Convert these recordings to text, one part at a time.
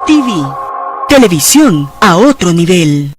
TV, televisión a otro nivel.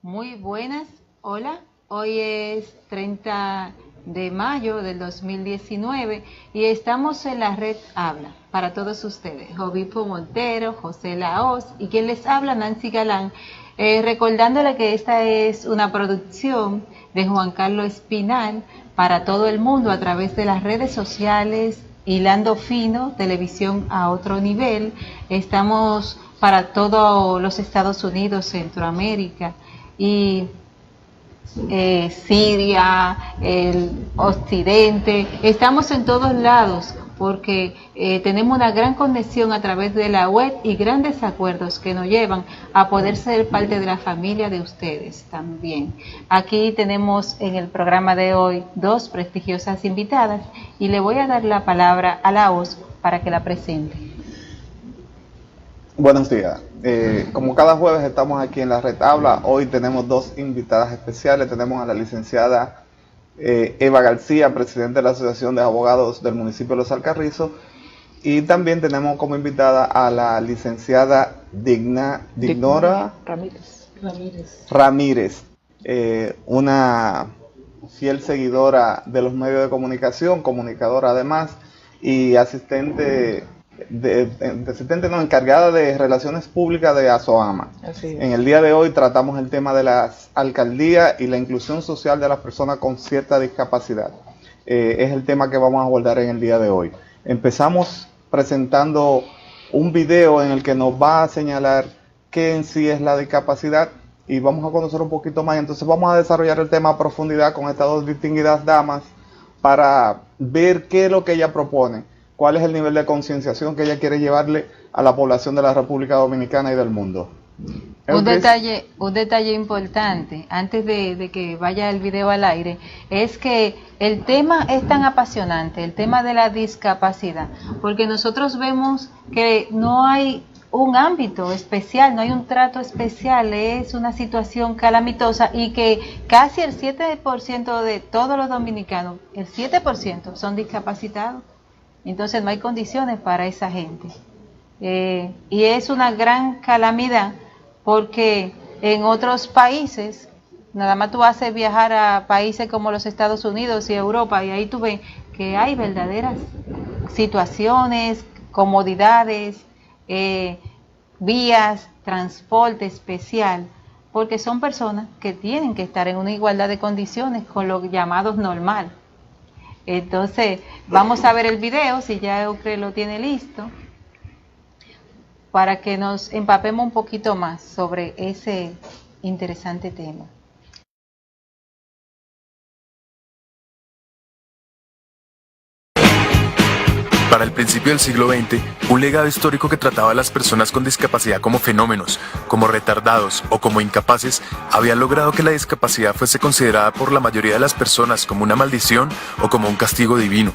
Muy buenas, hola, hoy es 30 de mayo del 2019 y estamos en la red Habla para todos ustedes, Obispo Montero, José Laos y quien les habla, Nancy Galán, recordándole que esta es una producción de Juan Carlos Espinal para todo el mundo a través de las redes sociales, Hilando Fino, televisión a otro nivel. Estamos para todos los Estados Unidos, Centroamérica y Siria, el occidente, estamos en todos lados porque tenemos una gran conexión a través de la web y grandes acuerdos que nos llevan a poder ser parte de la familia de ustedes también. Aquí tenemos en el programa de hoy dos prestigiosas invitadas y le voy a dar la palabra a Laos para que la presente. Buenos días. Como cada jueves estamos aquí en la red Habla, hoy tenemos dos invitadas especiales. Tenemos a la licenciada Eva García, presidente de la Asociación de Abogados del municipio de Los Alcarrizos, y también tenemos como invitada a la licenciada Dignora Ramírez, una fiel seguidora de los medios de comunicación, comunicadora además, y encargada de relaciones públicas de ASOAMA. En el día de hoy tratamos el tema de las alcaldías y la inclusión social de las personas con cierta discapacidad. Es el tema que vamos a abordar en el día de hoy. Empezamos presentando un video en el que nos va a señalar qué en sí es la discapacidad y vamos a conocer un poquito más. Entonces vamos a desarrollar el tema a profundidad con estas dos distinguidas damas para ver qué es lo que ella propone, cuál es el nivel de concienciación que ella quiere llevarle a la población de la República Dominicana y del mundo. Un detalle importante, antes de que vaya el video al aire, es que el tema es tan apasionante, el tema de la discapacidad, porque nosotros vemos que no hay un ámbito especial, no hay un trato especial, es una situación calamitosa y que casi el 7% de todos los dominicanos, el 7% son discapacitados. Entonces no hay condiciones para esa gente. Y es una gran calamidad porque en otros países, nada más tú haces viajar a países como los Estados Unidos y Europa y ahí tú ves que hay verdaderas situaciones, comodidades, vías, transporte especial, porque son personas que tienen que estar en una igualdad de condiciones con los llamados normal. Entonces, vamos a ver el video, si ya Eucre lo tiene listo, para que nos empapemos un poquito más sobre ese interesante tema. Para el principio del siglo XX, un legado histórico que trataba a las personas con discapacidad como fenómenos, como retardados o como incapaces, había logrado que la discapacidad fuese considerada por la mayoría de las personas como una maldición o como un castigo divino.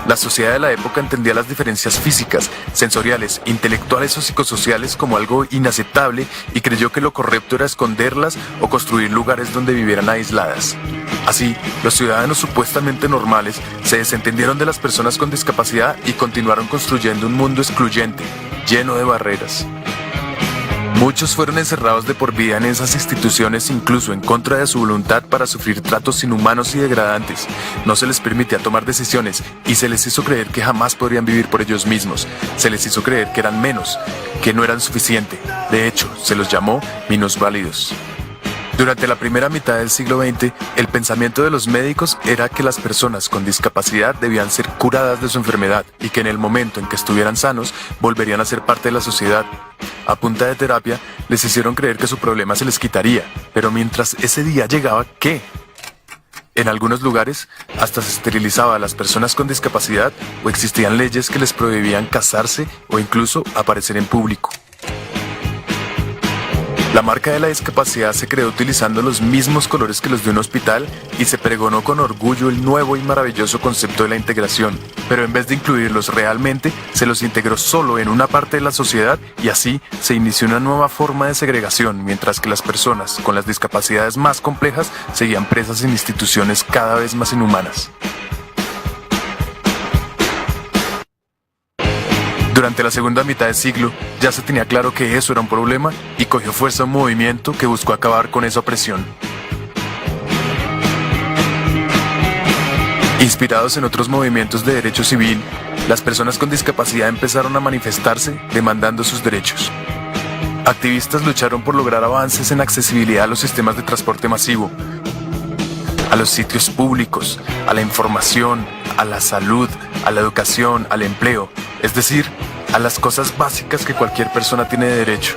La sociedad de la época entendía las diferencias físicas, sensoriales, intelectuales o psicosociales como algo inaceptable y creyó que lo correcto era esconderlas o construir lugares donde vivieran aisladas. Así, los ciudadanos supuestamente normales se desentendieron de las personas con discapacidad y continuaron construyendo un mundo excluyente, lleno de barreras. Muchos fueron encerrados de por vida en esas instituciones, incluso en contra de su voluntad, para sufrir tratos inhumanos y degradantes. No se les permitía tomar decisiones y se les hizo creer que jamás podrían vivir por ellos mismos. Se les hizo creer que eran menos, que no eran suficiente. De hecho, se los llamó minusválidos. Durante la primera mitad del siglo XX, el pensamiento de los médicos era que las personas con discapacidad debían ser curadas de su enfermedad y que en el momento en que estuvieran sanos, volverían a ser parte de la sociedad. A punta de terapia, les hicieron creer que su problema se les quitaría, pero mientras ese día llegaba, ¿qué? En algunos lugares, hasta se esterilizaba a las personas con discapacidad o existían leyes que les prohibían casarse o incluso aparecer en público. La marca de la discapacidad se creó utilizando los mismos colores que los de un hospital y se pregonó con orgullo el nuevo y maravilloso concepto de la integración, pero en vez de incluirlos realmente, se los integró solo en una parte de la sociedad y así se inició una nueva forma de segregación, mientras que las personas con las discapacidades más complejas seguían presas en instituciones cada vez más inhumanas. Durante la segunda mitad del siglo, ya se tenía claro que eso era un problema y cogió fuerza un movimiento que buscó acabar con esa opresión. Inspirados en otros movimientos de derecho civil, las personas con discapacidad empezaron a manifestarse demandando sus derechos. Activistas lucharon por lograr avances en accesibilidad a los sistemas de transporte masivo, a los sitios públicos, a la información, a la salud, a la educación, al empleo, es decir, a las cosas básicas que cualquier persona tiene derecho.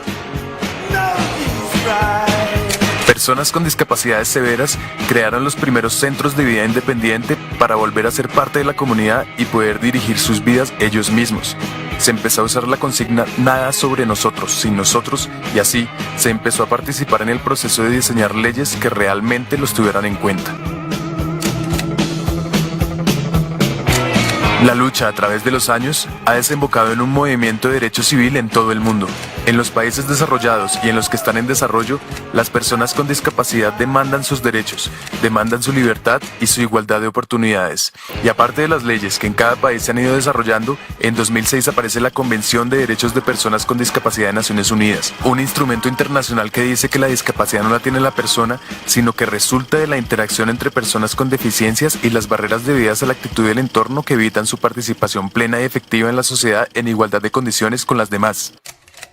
Personas con discapacidades severas crearon los primeros centros de vida independiente para volver a ser parte de la comunidad y poder dirigir sus vidas ellos mismos. Se empezó a usar la consigna nada sobre nosotros, sin nosotros, y así se empezó a participar en el proceso de diseñar leyes que realmente los tuvieran en cuenta. La lucha a través de los años ha desembocado en un movimiento de derecho civil en todo el mundo. En los países desarrollados y en los que están en desarrollo, las personas con discapacidad demandan sus derechos, demandan su libertad y su igualdad de oportunidades. Y aparte de las leyes que en cada país se han ido desarrollando, en 2006 aparece la Convención de Derechos de Personas con Discapacidad de Naciones Unidas, un instrumento internacional que dice que la discapacidad no la tiene la persona, sino que resulta de la interacción entre personas con deficiencias y las barreras debidas a la actitud del entorno que evitan su participación plena y efectiva en la sociedad en igualdad de condiciones con las demás.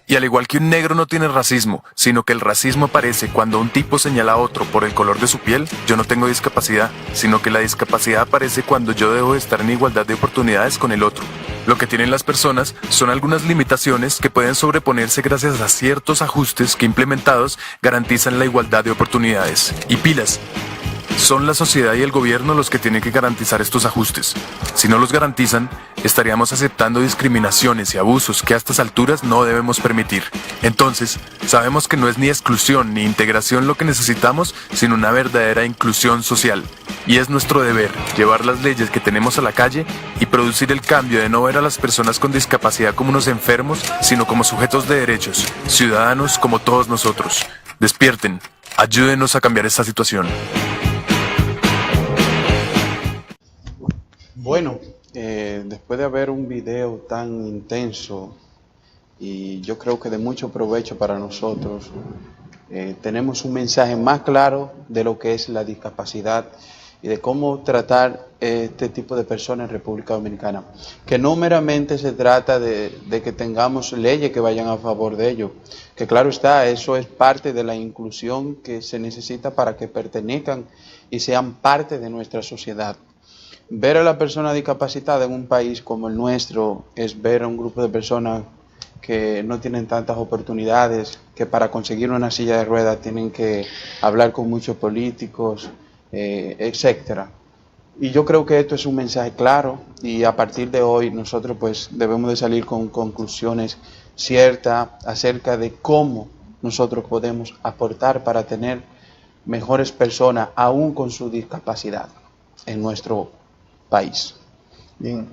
Y al igual que un negro no tiene racismo, sino que el racismo aparece cuando un tipo señala a otro por el color de su piel, yo no tengo discapacidad, sino que la discapacidad aparece cuando yo dejo de estar en igualdad de oportunidades con el otro. Lo que tienen las personas son algunas limitaciones que pueden sobreponerse gracias a ciertos ajustes que implementados garantizan la igualdad de oportunidades. Y pilas, son la sociedad y el gobierno los que tienen que garantizar estos ajustes. Si no los garantizan, estaríamos aceptando discriminaciones y abusos que a estas alturas no debemos permitir. Entonces, sabemos que no es ni exclusión ni integración lo que necesitamos, sino una verdadera inclusión social. Y es nuestro deber llevar las leyes que tenemos a la calle y producir el cambio de no ver a las personas con discapacidad como unos enfermos, sino como sujetos de derechos, ciudadanos como todos nosotros. Despierten, ayúdenos a cambiar esta situación. Bueno, después de ver un video tan intenso y yo creo que de mucho provecho para nosotros, tenemos un mensaje más claro de lo que es la discapacidad y de cómo tratar este tipo de personas en República Dominicana. Que no meramente se trata de que tengamos leyes que vayan a favor de ello, que claro está, eso es parte de la inclusión que se necesita para que pertenezcan y sean parte de nuestra sociedad. Ver a la persona discapacitada en un país como el nuestro es ver a un grupo de personas que no tienen tantas oportunidades, que para conseguir una silla de ruedas tienen que hablar con muchos políticos, etcétera. Y yo creo que esto es un mensaje claro y a partir de hoy nosotros pues debemos de salir con conclusiones ciertas acerca de cómo nosotros podemos aportar para tener mejores personas aún con su discapacidad en nuestro país. Bien,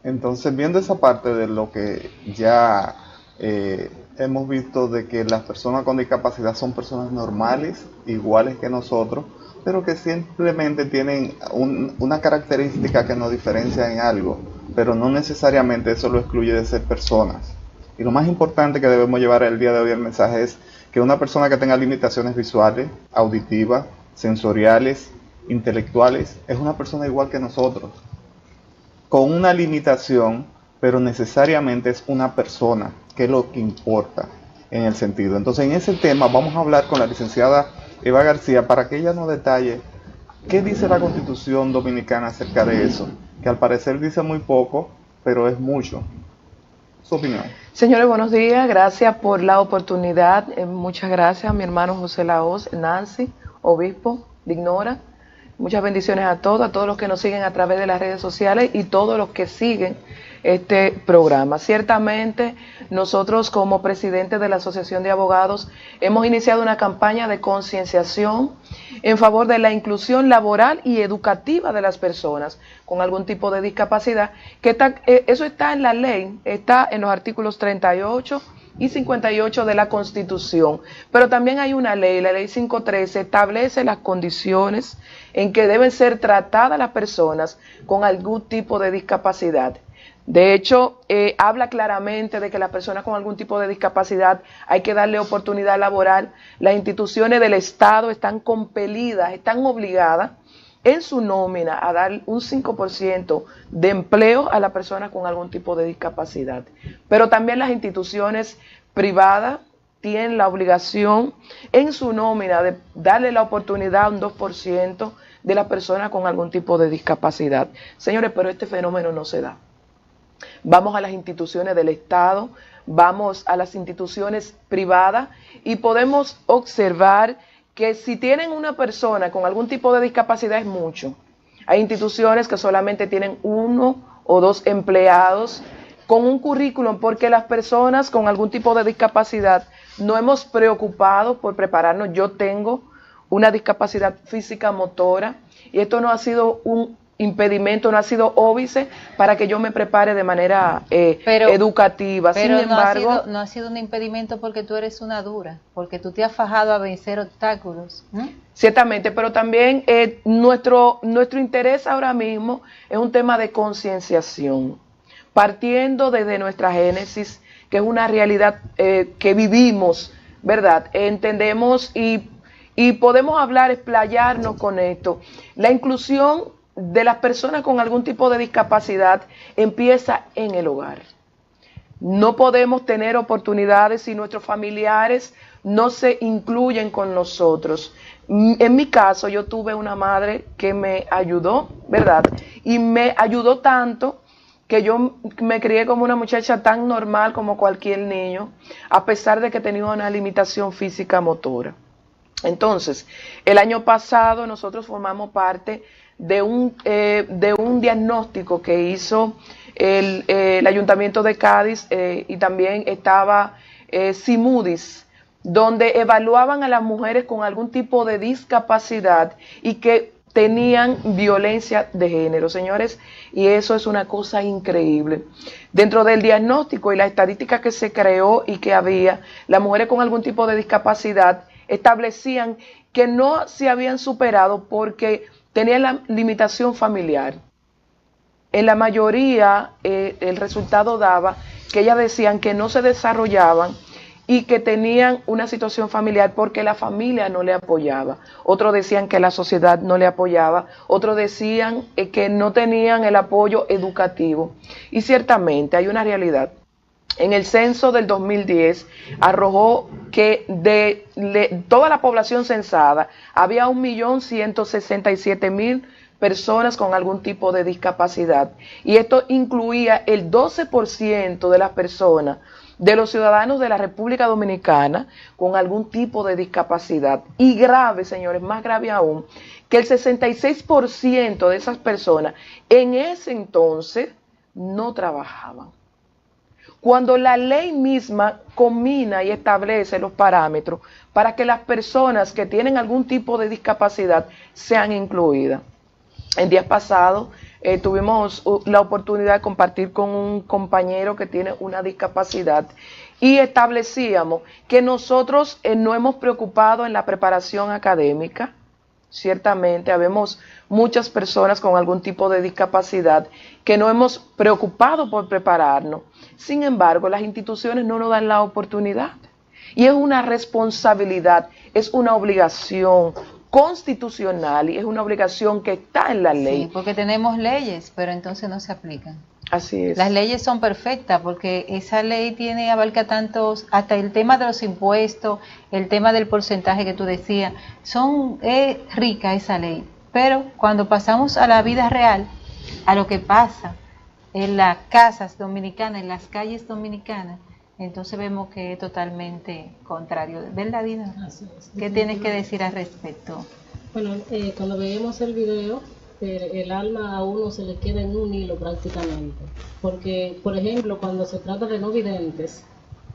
entonces viendo esa parte de lo que ya hemos visto de que las personas con discapacidad son personas normales, iguales que nosotros, pero que simplemente tienen una característica que nos diferencia en algo, pero no necesariamente eso lo excluye de ser personas. Y lo más importante que debemos llevar el día de hoy el mensaje es que una persona que tenga limitaciones visuales, auditivas, sensoriales, intelectuales, es una persona igual que nosotros, con una limitación, pero necesariamente es una persona, que es lo que importa en el sentido. Entonces, en ese tema vamos a hablar con la licenciada Eva García para que ella nos detalle qué dice la Constitución Dominicana acerca de eso, que al parecer dice muy poco, pero es mucho. Su opinión. Señores, buenos días, gracias por la oportunidad, muchas gracias a mi hermano José Lahoz, Nancy, obispo de Ignora, muchas bendiciones a todos los que nos siguen a través de las redes sociales y todos los que siguen este programa. Ciertamente, nosotros como presidente de la Asociación de Abogados hemos iniciado una campaña de concienciación en favor de la inclusión laboral y educativa de las personas con algún tipo de discapacidad, eso está en la ley, está en los artículos 38 y 58 de la Constitución, pero también hay una ley, la ley 513, establece las condiciones en que deben ser tratadas las personas con algún tipo de discapacidad. De hecho, habla claramente de que las personas con algún tipo de discapacidad hay que darle oportunidad laboral. Las instituciones del Estado están compelidas, están obligadas en su nómina a dar un 5% de empleo a la persona con algún tipo de discapacidad. Pero también las instituciones privadas tienen la obligación en su nómina de darle la oportunidad a un 2% de las personas con algún tipo de discapacidad. Señores, pero este fenómeno no se da. Vamos a las instituciones del Estado, vamos a las instituciones privadas y podemos observar que si tienen una persona con algún tipo de discapacidad es mucho. Hay instituciones que solamente tienen 1 o 2 empleados con un currículum porque las personas con algún tipo de discapacidad no hemos preocupado por prepararnos. Yo tengo una discapacidad física motora y esto no ha sido un impedimento, no ha sido óbice para que yo me prepare de manera educativa. Pero sin embargo, no ha sido un impedimento porque tú eres una dura, porque tú te has fajado a vencer obstáculos. Ciertamente, pero también nuestro interés ahora mismo es un tema de concienciación, partiendo desde nuestra génesis, que es una realidad que vivimos, ¿verdad? Entendemos y podemos hablar, explayarnos con esto. La inclusión de las personas con algún tipo de discapacidad empieza en el hogar. No podemos tener oportunidades si nuestros familiares no se incluyen con nosotros. En mi caso, yo tuve una madre que me ayudó, ¿verdad? Y me ayudó tanto que yo me crié como una muchacha tan normal como cualquier niño, a pesar de que tenía una limitación física motora. Entonces, el año pasado nosotros formamos parte de un diagnóstico que hizo el Ayuntamiento de Cádiz y también estaba CIMUDIS, donde evaluaban a las mujeres con algún tipo de discapacidad y que tenían violencia de género, señores, y eso es una cosa increíble. Dentro del diagnóstico y la estadística que se creó y que había, las mujeres con algún tipo de discapacidad establecían que no se habían superado porque tenían la limitación familiar. En la mayoría el resultado daba que ellas decían que no se desarrollaban y que tenían una situación familiar porque la familia no le apoyaba. Otros decían que la sociedad no le apoyaba, otros decían que no tenían el apoyo educativo. Y ciertamente hay una realidad. En el censo del 2010 arrojó que de toda la población censada había 1.167.000 personas con algún tipo de discapacidad. Y esto incluía el 12% de las personas, de los ciudadanos de la República Dominicana con algún tipo de discapacidad. Y grave, señores, más grave aún, que el 66% de esas personas en ese entonces no trabajaban. Cuando la ley misma combina y establece los parámetros para que las personas que tienen algún tipo de discapacidad sean incluidas. En días pasados tuvimos la oportunidad de compartir con un compañero que tiene una discapacidad y establecíamos que nosotros no hemos preocupado en la preparación académica, ciertamente, habemos muchas personas con algún tipo de discapacidad que no hemos preocupado por prepararnos. Sin embargo, las instituciones no nos dan la oportunidad. Y es una responsabilidad, es una obligación constitucional y es una obligación que está en la ley. Sí, porque tenemos leyes, pero entonces no se aplican. Así es. Las leyes son perfectas porque esa ley abarca tantos, hasta el tema de los impuestos, el tema del porcentaje que tú decías, es rica esa ley. Pero cuando pasamos a la vida real, a lo que pasa en las casas dominicanas, en las calles dominicanas, entonces vemos que es totalmente contrario. ¿Verdad, Dina? ¿Qué tienes que decir al respecto? Bueno, cuando veamos el video, el alma a uno se le queda en un hilo prácticamente. Porque, por ejemplo, cuando se trata de no videntes,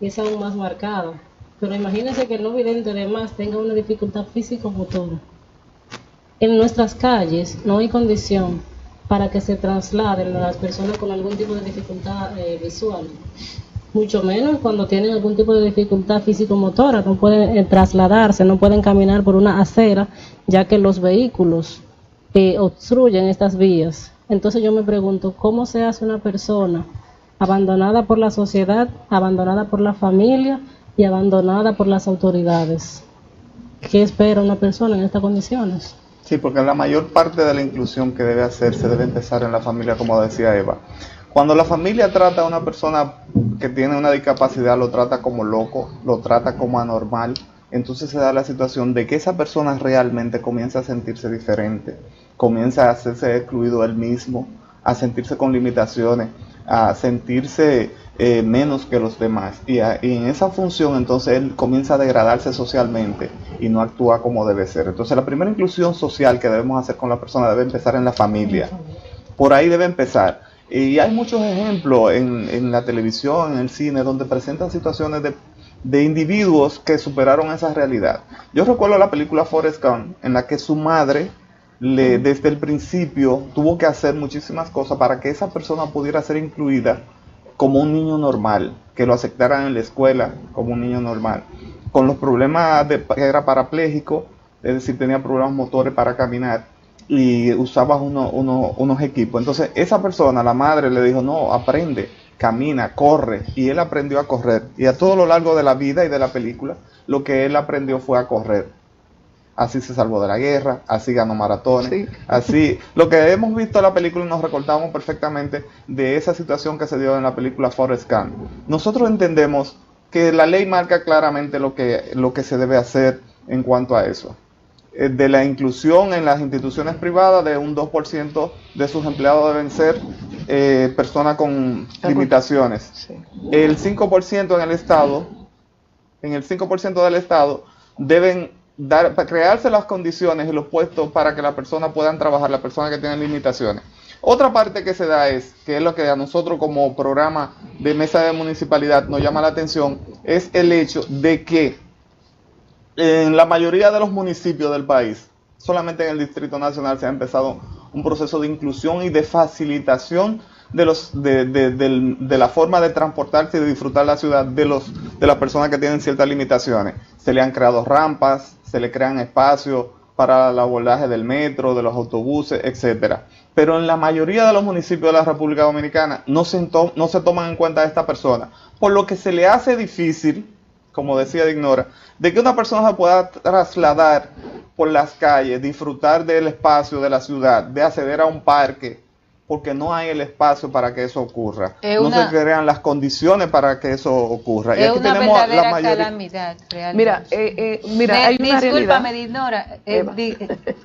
es aún más marcada. Pero imagínense que el no vidente además tenga una dificultad físico-motora. En nuestras calles no hay condición para que se trasladen las personas con algún tipo de dificultad visual. Mucho menos cuando tienen algún tipo de dificultad físico-motora, no pueden trasladarse, no pueden caminar por una acera, ya que los vehículos obstruyen estas vías. Entonces yo me pregunto, ¿cómo se hace una persona abandonada por la sociedad, abandonada por la familia y abandonada por las autoridades? ¿Qué espera una persona en estas condiciones? Sí, porque la mayor parte de la inclusión que debe hacerse debe empezar en la familia, como decía Eva. Cuando la familia trata a una persona que tiene una discapacidad, lo trata como loco, lo trata como anormal, entonces se da la situación de que esa persona realmente comienza a sentirse diferente, comienza a hacerse excluido él mismo, a sentirse con limitaciones, a sentirse menos que los demás. Y en esa función entonces él comienza a degradarse socialmente y no actúa como debe ser. Entonces la primera inclusión social que debemos hacer con la persona debe empezar en la familia. Por ahí debe empezar. Y hay muchos ejemplos en la televisión, en el cine, donde presentan situaciones de individuos que superaron esa realidad. Yo recuerdo la película Forrest Gump, en la que su madre, desde el principio, tuvo que hacer muchísimas cosas para que esa persona pudiera ser incluida como un niño normal, que lo aceptaran en la escuela como un niño normal. Con los problemas que era parapléjico, es decir, tenía problemas motores para caminar, y usaba unos equipos. Entonces esa persona, la madre, le dijo, no, aprende, camina, corre, y él aprendió a correr, y a todo lo largo de la vida y de la película, lo que él aprendió fue a correr. Así se salvó de la guerra, así ganó maratones, sí. Así, lo que hemos visto en la película, nos recordamos perfectamente de esa situación que se dio en la película Forrest Gump. Nosotros entendemos que la ley marca claramente lo que se debe hacer en cuanto a eso. De la inclusión en las instituciones privadas, de un 2% de sus empleados deben ser personas con limitaciones. Sí. El 5% en el Estado, del Estado, deben crearse las condiciones y los puestos para que las personas puedan trabajar, las personas que tienen limitaciones. Otra parte que se da que es lo que a nosotros como programa de mesa de municipalidad nos llama la atención, es el hecho de que en la mayoría de los municipios del país, solamente en el Distrito Nacional, se ha empezado un proceso de inclusión y de facilitación de la forma de transportarse y de disfrutar la ciudad de las personas que tienen ciertas limitaciones. Se le han creado rampas, se le crean espacios para el abordaje del metro, de los autobuses, etcétera. Pero en la mayoría de los municipios de la República Dominicana no se toman en cuenta a esta persona, por lo que se le hace difícil, como decía Dignora, de que una persona se pueda trasladar por las calles, disfrutar del espacio de la ciudad, de acceder a un parque, porque no hay el espacio para que eso ocurra. No se crean las condiciones para que eso ocurra. Es una verdadera calamidad, realmente. Mira, hay una discúlpame, Dignora,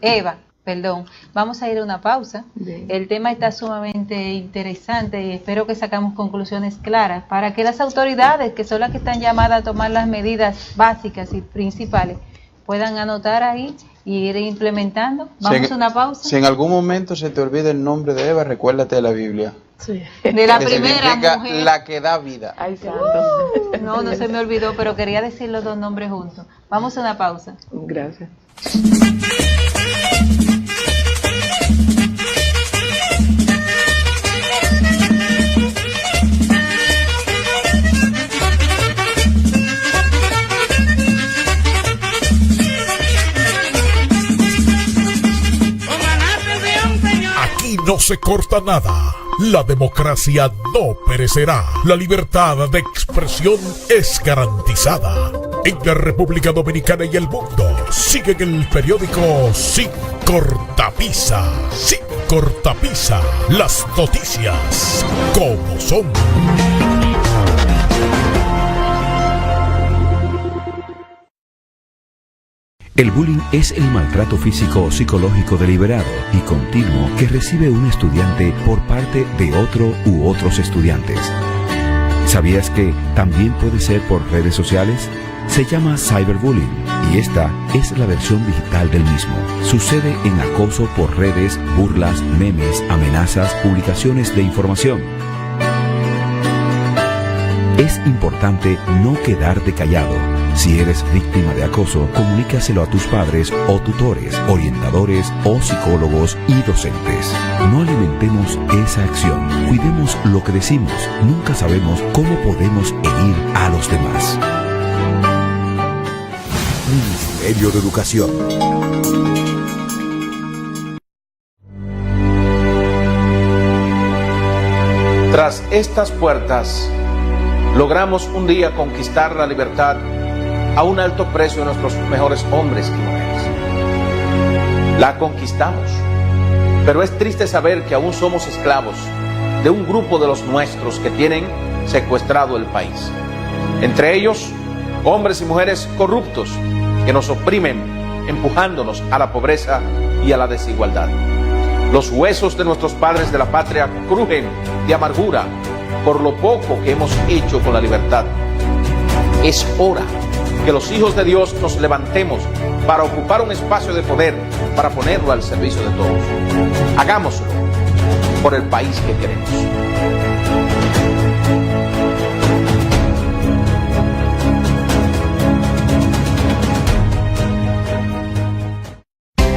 Eva. Perdón, vamos a ir a una pausa. Bien. El tema está sumamente interesante y espero que sacamos conclusiones claras para que las autoridades, que son las que están llamadas a tomar las medidas básicas y principales, puedan anotar ahí y ir implementando. Vamos a una pausa. Si en algún momento se te olvida el nombre de Eva, recuérdate de la Biblia. Sí. De la primera mujer. La que da vida. Ay, santo. No se me olvidó, pero quería decir los dos nombres juntos. Vamos a una pausa. Gracias. se corta nada. La democracia no perecerá. La libertad de expresión es garantizada. En la República Dominicana y el mundo, siguen el periódico Sin Cortapisa. Sin Cortapisa. Las noticias como son. El bullying es el maltrato físico o psicológico deliberado y continuo que recibe un estudiante por parte de otro u otros estudiantes. ¿Sabías que también puede ser por redes sociales? Se llama cyberbullying y esta es la versión digital del mismo. Sucede en acoso por redes, burlas, memes, amenazas, publicaciones de información. Es importante no quedarte callado. Si eres víctima de acoso, comunícaselo a tus padres o tutores, orientadores o psicólogos y docentes. No alimentemos esa acción. Cuidemos lo que decimos. Nunca sabemos cómo podemos herir a los demás. Ministerio de Educación. Tras estas puertas, logramos un día conquistar la libertad a un alto precio de nuestros mejores hombres y mujeres. La conquistamos, pero es triste saber que aún somos esclavos de un grupo de los nuestros que tienen secuestrado el país. Entre ellos, hombres y mujeres corruptos que nos oprimen, empujándonos a la pobreza y a la desigualdad. Los huesos de nuestros padres de la patria crujen de amargura por lo poco que hemos hecho con la libertad. Es hora que los hijos de Dios nos levantemos para ocupar un espacio de poder, para ponerlo al servicio de todos. Hagámoslo por el país que queremos.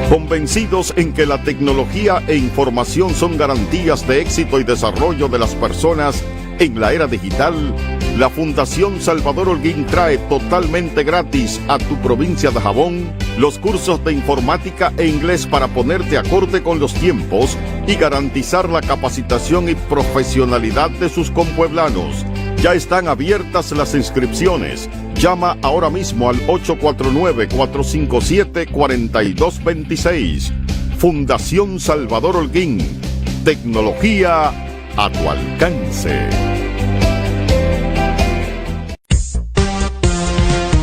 Convencidos en que la tecnología e información son garantías de éxito y desarrollo de las personas en la era digital, la Fundación Salvador Holguín trae totalmente gratis a tu provincia de Jabón los cursos de informática e inglés para ponerte acorde con los tiempos y garantizar la capacitación y profesionalidad de sus compueblanos. Ya están abiertas las inscripciones. Llama ahora mismo al 849-457-4226. Fundación Salvador Holguín. Tecnología a tu alcance.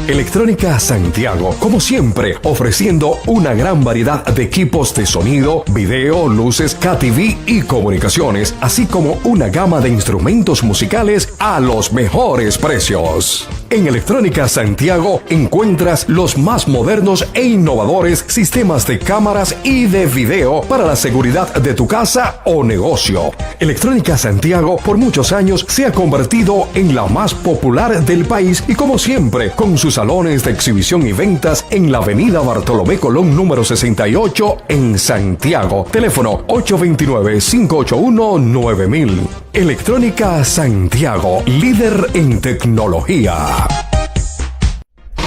Electrónica Santiago, como siempre, ofreciendo una gran variedad de equipos de sonido, video, luces, KTV y comunicaciones, así como una gama de instrumentos musicales a los mejores precios. En Electrónica Santiago encuentras los más modernos e innovadores sistemas de cámaras y de video para la seguridad de tu casa o negocio. Electrónica Santiago por muchos años se ha convertido en la más popular del país y como siempre con sus salones de exhibición y ventas en la avenida Bartolomé Colón número 68 en Santiago. Teléfono 829-581-9000. Electrónica Santiago, líder en tecnología.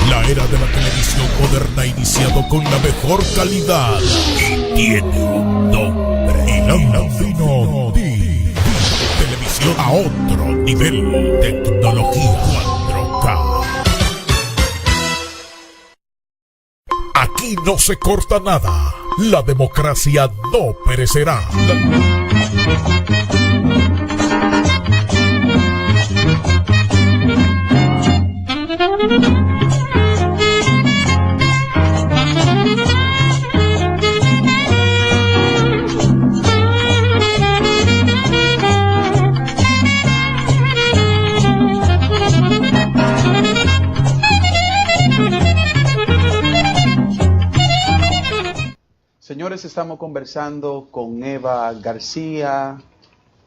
La era de la televisión moderna ha iniciado con la mejor calidad y tiene un nombre. Inlandino Televisión a otro nivel. Tecnología 4K. Aquí no se corta nada. La democracia no perecerá. Señores, estamos conversando con Eva García,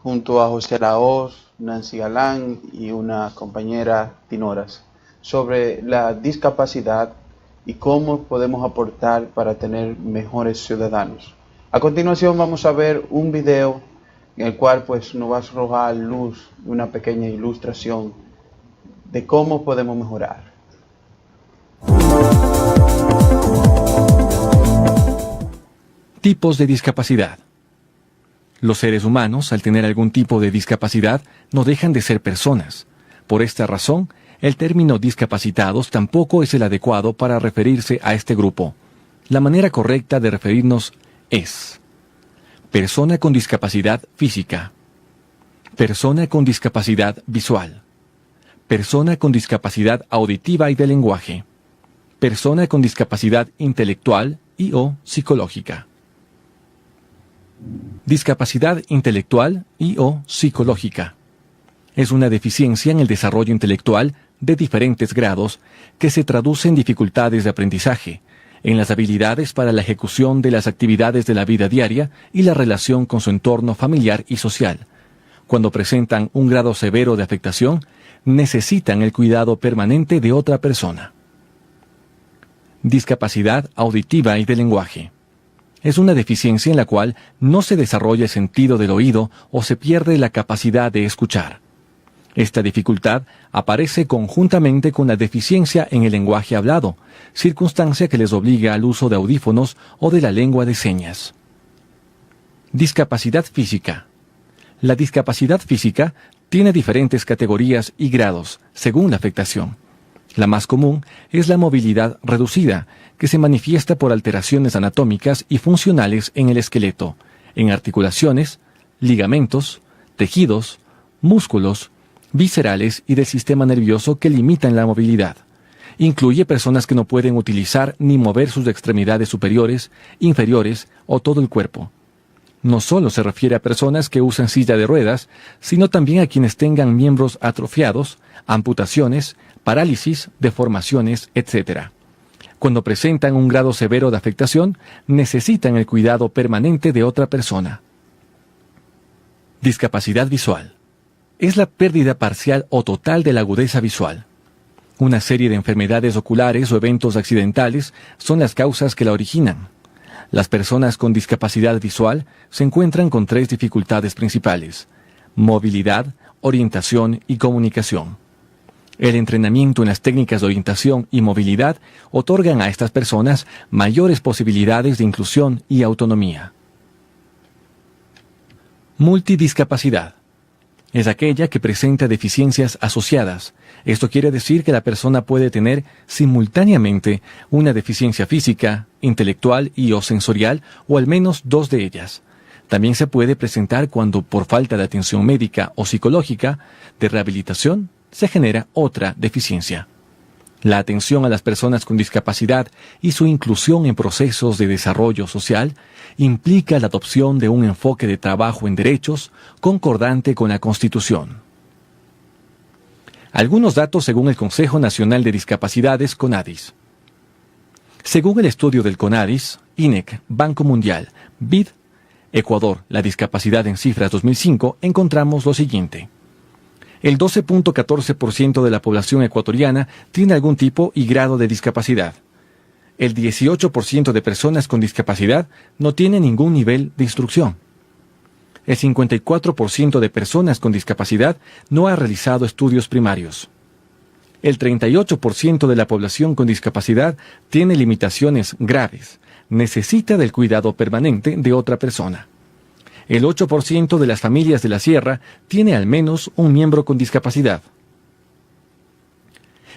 junto a José Lahoz, Nancy Galán y una compañera Tinoras, sobre la discapacidad y cómo podemos aportar para tener mejores ciudadanos. A continuación vamos a ver un video en el cual pues nos va a arrojar luz, una pequeña ilustración de cómo podemos mejorar. Tipos de discapacidad. Los seres humanos, al tener algún tipo de discapacidad, no dejan de ser personas. Por esta razón, el término discapacitados tampoco es el adecuado para referirse a este grupo. La manera correcta de referirnos es persona con discapacidad física, persona con discapacidad visual, persona con discapacidad auditiva y de lenguaje, persona con discapacidad intelectual y o psicológica. Discapacidad intelectual y o psicológica. Es una deficiencia en el desarrollo intelectual de diferentes grados que se traduce en dificultades de aprendizaje, en las habilidades para la ejecución de las actividades de la vida diaria y la relación con su entorno familiar y social. Cuando presentan un grado severo de afectación, necesitan el cuidado permanente de otra persona. Discapacidad auditiva y de lenguaje. Es una deficiencia en la cual no se desarrolla el sentido del oído o se pierde la capacidad de escuchar. Esta dificultad aparece conjuntamente con la deficiencia en el lenguaje hablado, circunstancia que les obliga al uso de audífonos o de la lengua de señas. Discapacidad física. La discapacidad física tiene diferentes categorías y grados según la afectación. La más común es la movilidad reducida, que se manifiesta por alteraciones anatómicas y funcionales en el esqueleto, en articulaciones, ligamentos, tejidos, músculos, viscerales y del sistema nervioso que limitan la movilidad. Incluye personas que no pueden utilizar ni mover sus extremidades superiores, inferiores o todo el cuerpo. No solo se refiere a personas que usan silla de ruedas, sino también a quienes tengan miembros atrofiados, amputaciones, parálisis, deformaciones, etc. Cuando presentan un grado severo de afectación, necesitan el cuidado permanente de otra persona. Discapacidad visual. Es la pérdida parcial o total de la agudeza visual. Una serie de enfermedades oculares o eventos accidentales son las causas que la originan. Las personas con discapacidad visual se encuentran con 3 dificultades principales: movilidad, orientación y comunicación. El entrenamiento en las técnicas de orientación y movilidad otorgan a estas personas mayores posibilidades de inclusión y autonomía. Multidiscapacidad. Es aquella que presenta deficiencias asociadas. Esto quiere decir que la persona puede tener simultáneamente una deficiencia física, intelectual y o sensorial, o al menos 2 de ellas. También se puede presentar cuando, por falta de atención médica o psicológica, de rehabilitación, se genera otra deficiencia. La atención a las personas con discapacidad y su inclusión en procesos de desarrollo social implica la adopción de un enfoque de trabajo en derechos concordante con la Constitución. Algunos datos según el Consejo Nacional de Discapacidades, CONADIS. Según el estudio del CONADIS, INEC, Banco Mundial, BID, Ecuador, la discapacidad en cifras 2005, encontramos lo siguiente. El 12.14% de la población ecuatoriana tiene algún tipo y grado de discapacidad. El 18% de personas con discapacidad no tiene ningún nivel de instrucción. El 54% de personas con discapacidad no ha realizado estudios primarios. El 38% de la población con discapacidad tiene limitaciones graves, necesita del cuidado permanente de otra persona. El 8% de las familias de la sierra tiene al menos un miembro con discapacidad.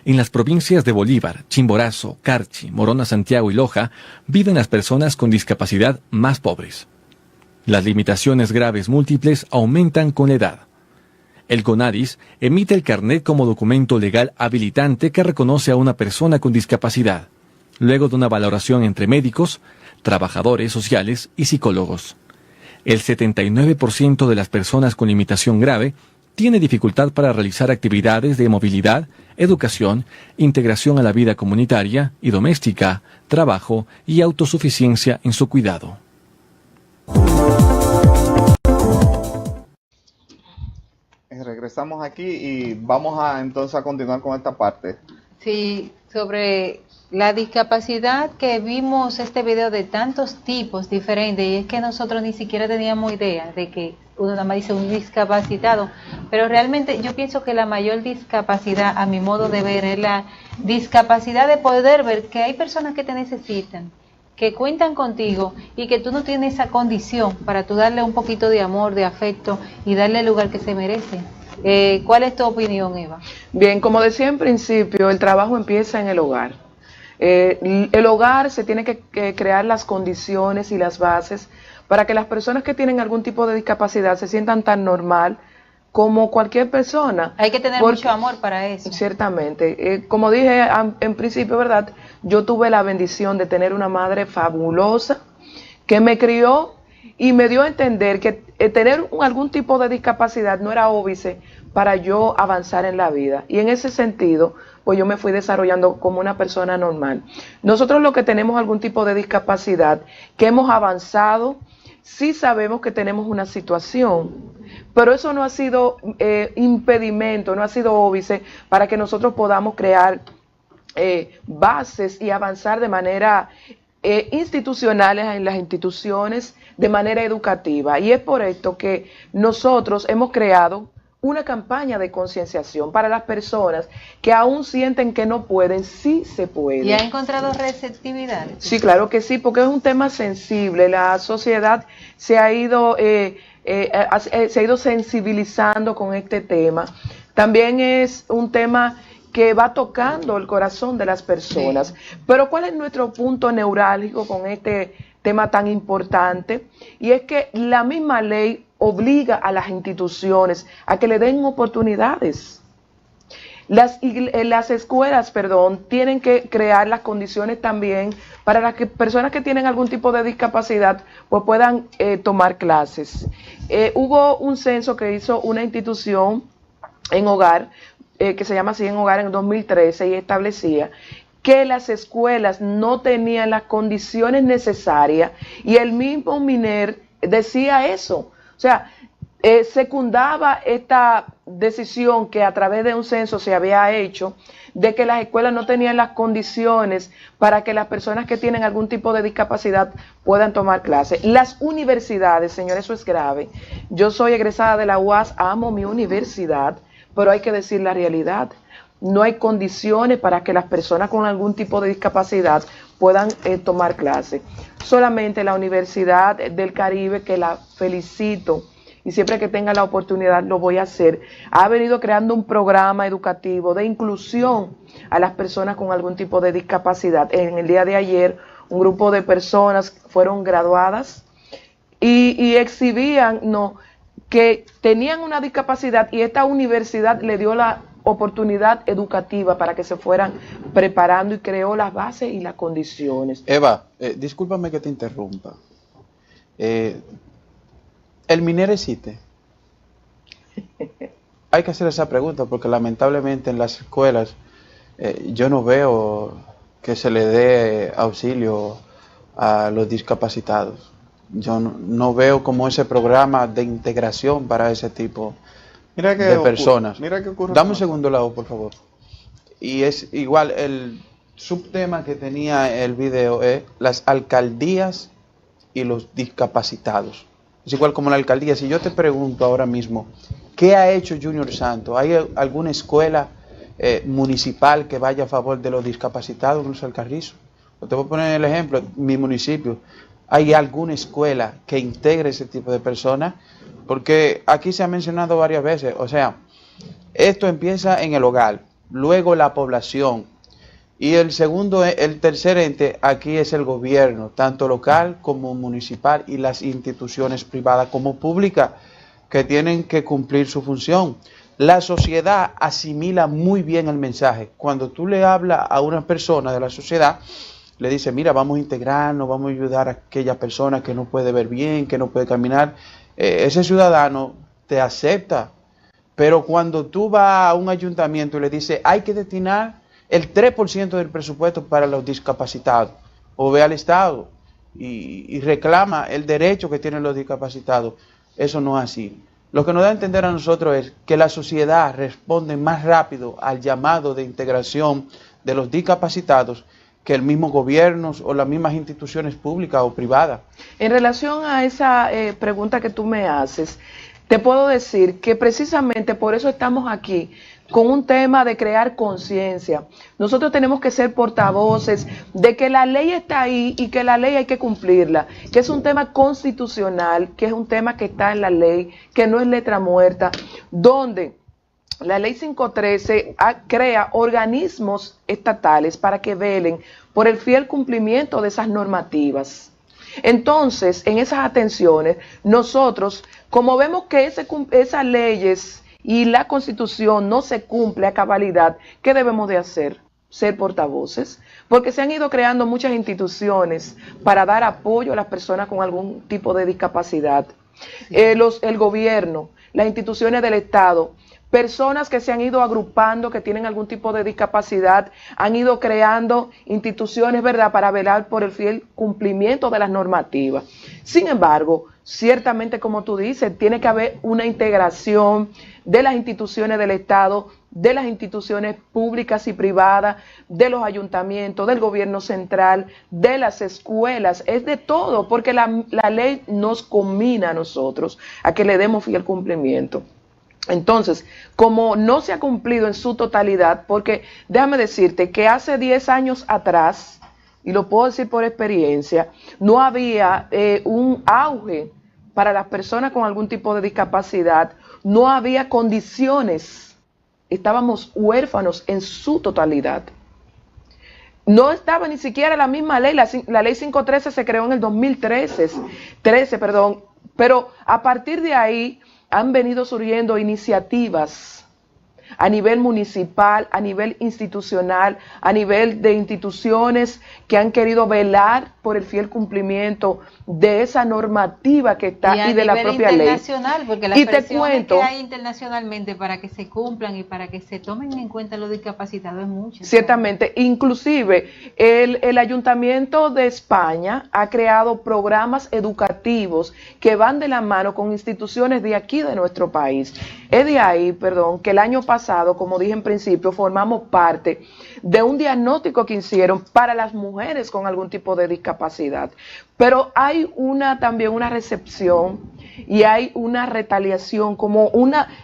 En las provincias de Bolívar, Chimborazo, Carchi, Morona Santiago y Loja viven las personas con discapacidad más pobres. Las limitaciones graves múltiples aumentan con la edad. El CONADIS emite el carnet como documento legal habilitante que reconoce a una persona con discapacidad, luego de una valoración entre médicos, trabajadores sociales y psicólogos. El 79% de las personas con limitación grave tiene dificultad para realizar actividades de movilidad, educación, integración a la vida comunitaria y doméstica, trabajo y autosuficiencia en su cuidado. Regresamos aquí y vamos entonces a continuar con esta parte. Sí, sobre la discapacidad, que vimos este video de tantos tipos diferentes, y es que nosotros ni siquiera teníamos idea de que uno nada más dice un discapacitado, pero realmente yo pienso que la mayor discapacidad, a mi modo de ver, es la discapacidad de poder ver que hay personas que te necesitan, que cuentan contigo y que tú no tienes esa condición para tú darle un poquito de amor, de afecto y darle el lugar que se merece. ¿Cuál es tu opinión, Eva? Bien, como decía en principio, el trabajo empieza en el hogar. El hogar se tiene que crear las condiciones y las bases para que las personas que tienen algún tipo de discapacidad se sientan tan normal como cualquier persona. Hay que tener mucho amor para eso. Ciertamente. Como dije en principio, ¿verdad? Yo tuve la bendición de tener una madre fabulosa que me crió y me dio a entender que tener algún tipo de discapacidad no era óbice para yo avanzar en la vida. Y en ese sentido, pues yo me fui desarrollando como una persona normal. Nosotros los que tenemos algún tipo de discapacidad, que hemos avanzado, sí sabemos que tenemos una situación, pero eso no ha sido impedimento, no ha sido óbice para que nosotros podamos crear bases y avanzar de manera institucionales en las instituciones, de manera educativa. Y es por esto que nosotros hemos creado una campaña de concienciación para las personas que aún sienten que no pueden, sí se puede. ¿Y ha encontrado receptividad? Sí, claro que sí, porque es un tema sensible. La sociedad se ha ido sensibilizando con este tema. También es un tema que va tocando el corazón de las personas. Sí. Pero ¿cuál es nuestro punto neurálgico con este tema tan importante? Y es que la misma ley obliga a las instituciones a que le den oportunidades. Las escuelas, tienen que crear las condiciones también para las personas que tienen algún tipo de discapacidad pues puedan tomar clases. Hubo un censo que hizo una institución en Hogar, que se llama así En Hogar, en 2013, y establecía que las escuelas no tenían las condiciones necesarias, y el mismo MINER decía eso. O sea, secundaba esta decisión que a través de un censo se había hecho, de que las escuelas no tenían las condiciones para que las personas que tienen algún tipo de discapacidad puedan tomar clases. Las universidades, señores, eso es grave. Yo soy egresada de la UAS, amo mi universidad, pero hay que decir la realidad. No hay condiciones para que las personas con algún tipo de discapacidad puedan tomar clases. Solamente la Universidad del Caribe, que la felicito, y siempre que tenga la oportunidad lo voy a hacer, ha venido creando un programa educativo de inclusión a las personas con algún tipo de discapacidad. En el día de ayer, un grupo de personas fueron graduadas y exhibían que tenían una discapacidad, y esta universidad le dio la oportunidad educativa para que se fueran preparando y creó las bases y las condiciones. Eva, discúlpame que te interrumpa. ¿El MINER existe? Hay que hacer esa pregunta porque lamentablemente en las escuelas yo no veo que se le dé auxilio a los discapacitados. Yo no veo como ese programa de integración para ese tipo de personas. Mira qué ocurre. Dame un segundo lado, por favor. Y es igual, el subtema que tenía el video es las alcaldías y los discapacitados. Es igual como la alcaldía. Si yo te pregunto ahora mismo, ¿qué ha hecho Junior Santos? ¿Hay alguna escuela municipal que vaya a favor de los discapacitados en Los Alcarrizos? Te voy a poner el ejemplo, mi municipio. ¿Hay alguna escuela que integre ese tipo de personas? Porque aquí se ha mencionado varias veces, o sea, esto empieza en el hogar, luego la población, y el tercer ente aquí es el gobierno, tanto local como municipal, y las instituciones privadas como públicas, que tienen que cumplir su función. La sociedad asimila muy bien el mensaje. Cuando tú le hablas a una persona de la sociedad, le dice, mira, vamos a integrarnos, vamos a ayudar a aquella persona que no puede ver bien, que no puede caminar. Ese ciudadano te acepta. Pero cuando tú vas a un ayuntamiento y le dices, hay que destinar el 3% del presupuesto para los discapacitados, o ve al Estado y reclama el derecho que tienen los discapacitados, eso no es así. Lo que nos da a entender a nosotros es que la sociedad responde más rápido al llamado de integración de los discapacitados que el mismo gobierno o las mismas instituciones públicas o privadas. En relación a esa pregunta que tú me haces, te puedo decir que precisamente por eso estamos aquí, con un tema de crear conciencia. Nosotros tenemos que ser portavoces de que la ley está ahí y que la ley hay que cumplirla, que es un tema constitucional, que es un tema que está en la ley, que no es letra muerta, donde la ley 513 crea organismos estatales para que velen por el fiel cumplimiento de esas normativas. Entonces, en esas atenciones, nosotros, como vemos que esas leyes y la Constitución no se cumple a cabalidad, ¿qué debemos de hacer? Ser portavoces, porque se han ido creando muchas instituciones para dar apoyo a las personas con algún tipo de discapacidad. El gobierno, las instituciones del Estado, personas que se han ido agrupando, que tienen algún tipo de discapacidad, han ido creando instituciones, ¿verdad?, para velar por el fiel cumplimiento de las normativas. Sin embargo, ciertamente, como tú dices, tiene que haber una integración de las instituciones del Estado, de las instituciones públicas y privadas, de los ayuntamientos, del gobierno central, de las escuelas, es de todo, porque la ley nos combina a nosotros a que le demos fiel cumplimiento. Entonces, como no se ha cumplido en su totalidad, porque déjame decirte que hace 10 años atrás, y lo puedo decir por experiencia, no había un auge para las personas con algún tipo de discapacidad, no había condiciones, estábamos huérfanos en su totalidad. No estaba ni siquiera la misma ley, la ley 513 se creó en el 2013, pero a partir de ahí han venido surgiendo iniciativas a nivel municipal, a nivel institucional, a nivel de instituciones que han querido velar por el fiel cumplimiento de esa normativa que está y de la propia ley. Internacional, porque las presiones que hay internacionalmente para que se cumplan y para que se tomen en cuenta los discapacitados es mucho. Ciertamente, inclusive el Ayuntamiento de España ha creado programas educativos que van de la mano con instituciones de aquí de nuestro país. Es de ahí, que el año pasado, como dije en principio, formamos parte de un diagnóstico que hicieron para las mujeres con algún tipo de discapacidad. Pero hay también una recepción y hay una retaliación,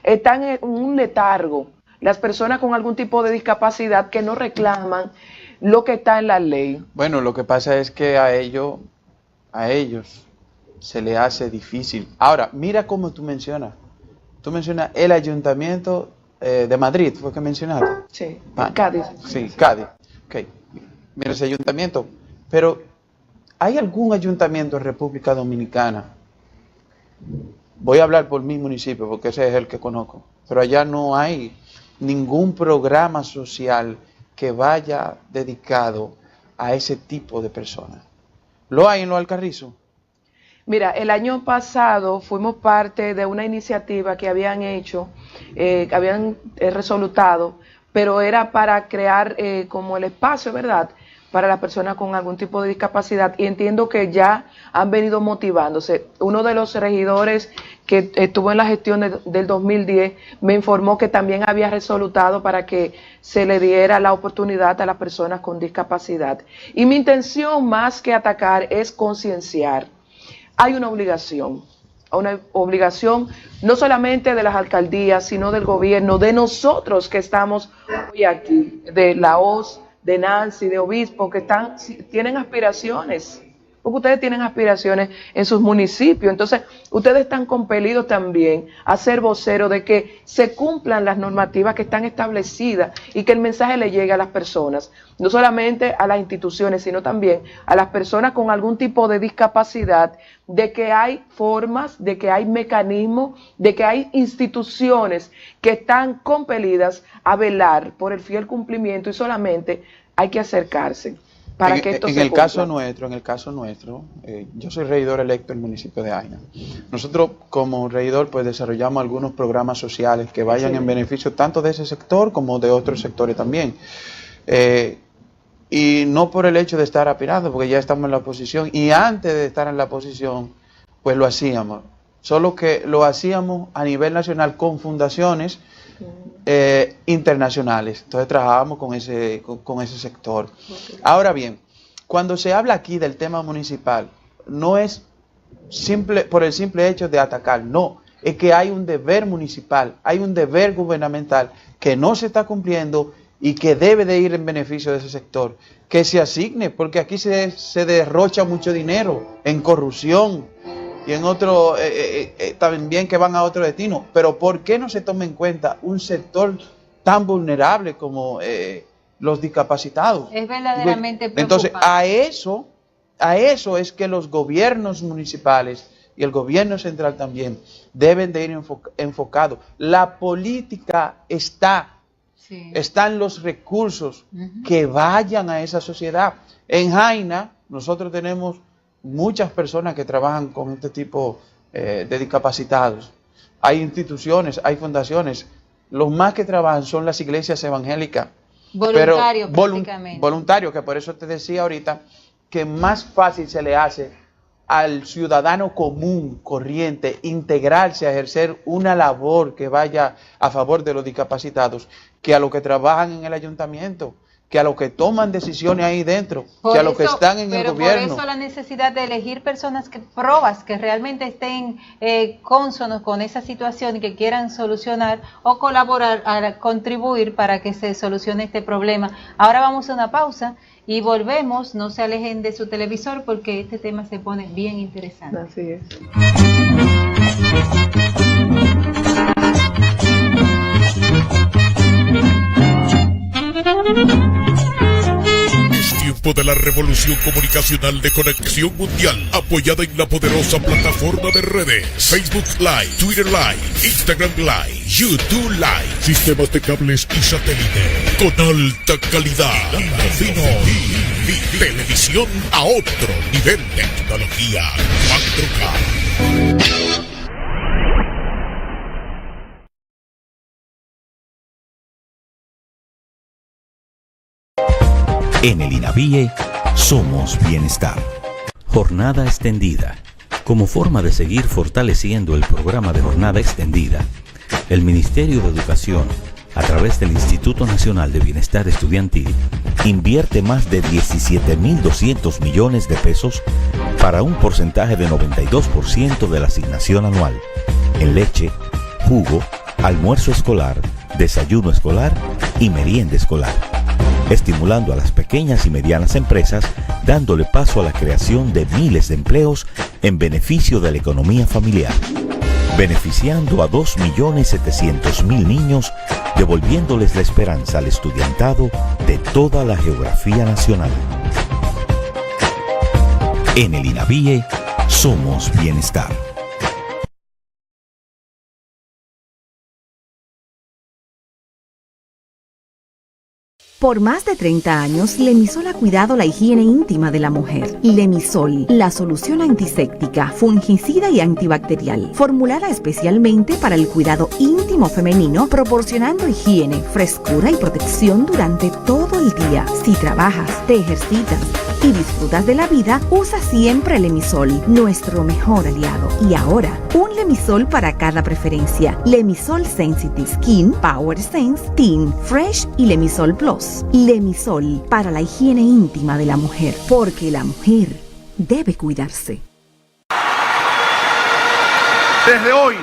están en un letargo las personas con algún tipo de discapacidad que no reclaman lo que está en la ley. Bueno, lo que pasa es que a ellos se les hace difícil. Ahora, mira cómo tú mencionas el Ayuntamiento de Madrid, ¿fue que mencionaste? Sí, Cádiz. Sí, Cádiz. Okay. Mira ese ayuntamiento. Pero, ¿hay algún ayuntamiento en República Dominicana? Voy a hablar por mi municipio, porque ese es el que conozco. Pero allá no hay ningún programa social que vaya dedicado a ese tipo de personas. ¿Lo hay en Los Alcarrizos? Mira, el año pasado fuimos parte de una iniciativa que habían hecho, que habían resolutado, pero era para crear como el espacio, ¿verdad?, para las personas con algún tipo de discapacidad, y entiendo que ya han venido motivándose. Uno de los regidores que estuvo en la gestión del 2010 me informó que también había resolutado para que se le diera la oportunidad a las personas con discapacidad. Y mi intención, más que atacar, es concienciar. Hay una obligación no solamente de las alcaldías, sino del gobierno, de nosotros que estamos hoy aquí, de la OZ, de Nancy, de Obispo, que tienen aspiraciones, porque ustedes tienen aspiraciones en sus municipios, entonces ustedes están compelidos también a ser voceros de que se cumplan las normativas que están establecidas y que el mensaje le llegue a las personas, no solamente a las instituciones, sino también a las personas con algún tipo de discapacidad, de que hay formas, de que hay mecanismos, de que hay instituciones que están compelidas a velar por el fiel cumplimiento, y solamente hay que acercarse para que esto se cumpla. En el caso nuestro, yo soy regidor electo del municipio de Aina. Nosotros como regidor pues desarrollamos algunos programas sociales que vayan en beneficio tanto de ese sector como de otros sectores también. Y no por el hecho de estar aspirando, porque ya estamos en la oposición, y antes de estar en la oposición, pues lo hacíamos. Solo que lo hacíamos a nivel nacional con fundaciones internacionales. Entonces trabajábamos con ese sector. Ahora bien, cuando se habla aquí del tema municipal, no es por el simple hecho de atacar, no. es que hay un deber municipal, hay un deber gubernamental que no se está cumpliendo y que debe de ir en beneficio de ese sector, que se asigne, porque aquí se derrocha mucho dinero en corrupción y en otro, también que van a otro destino. Pero ¿por qué no se toma en cuenta un sector tan vulnerable como los discapacitados? Es verdaderamente preocupante. Entonces, a eso es que los gobiernos municipales y el gobierno central también deben de ir enfocados. La política están los recursos que vayan a esa sociedad. En Jaina nosotros tenemos muchas personas que trabajan con este tipo de discapacitados. Hay instituciones, hay fundaciones. Los más que trabajan son las iglesias evangélicas. Voluntarios, prácticamente. Voluntarios, que por eso te decía ahorita que más fácil se le hace al ciudadano común, corriente, integrarse a ejercer una labor que vaya a favor de los discapacitados, que a los que trabajan en el ayuntamiento, que a los que toman decisiones ahí dentro, que a los que están en el gobierno. Por eso la necesidad de elegir personas que realmente estén cónsonos con esa situación y que quieran solucionar o colaborar, a contribuir para que se solucione este problema. Ahora vamos a una pausa y volvemos. No se alejen de su televisor porque este tema se pone bien interesante. Así es. Es tiempo de la revolución comunicacional de Conexión Mundial, apoyada en la poderosa plataforma de redes Facebook Live, Twitter Live, Instagram Live, YouTube Live, sistemas de cables y satélite con alta calidad, fino y televisión a otro nivel de tecnología 4K. En el INAVIE somos bienestar. Jornada extendida. Como forma de seguir fortaleciendo el programa de jornada extendida, el Ministerio de Educación, a través del Instituto Nacional de Bienestar Estudiantil, invierte más de 17.200 millones de pesos para un porcentaje de 92% de la asignación anual en leche, jugo, almuerzo escolar, desayuno escolar y merienda escolar, estimulando a las pequeñas y medianas empresas, dándole paso a la creación de miles de empleos en beneficio de la economía familiar, beneficiando a 2.700.000 niños, devolviéndoles la esperanza al estudiantado de toda la geografía nacional. En el INAVIE somos bienestar. Por más de 30 años, Lemisol ha cuidado la higiene íntima de la mujer. Lemisol, la solución antiséptica, fungicida y antibacterial, formulada especialmente para el cuidado íntimo femenino, proporcionando higiene, frescura y protección durante todo el día. Si trabajas, te ejercitas y disfrutas de la vida, usa siempre Lemisol, nuestro mejor aliado. Y ahora, un Lemisol para cada preferencia. Lemisol Sensitive Skin, Power Sense, Teen, Fresh y Lemisol Plus. Lemisol para la higiene íntima de la mujer, porque la mujer debe cuidarse. Desde hoy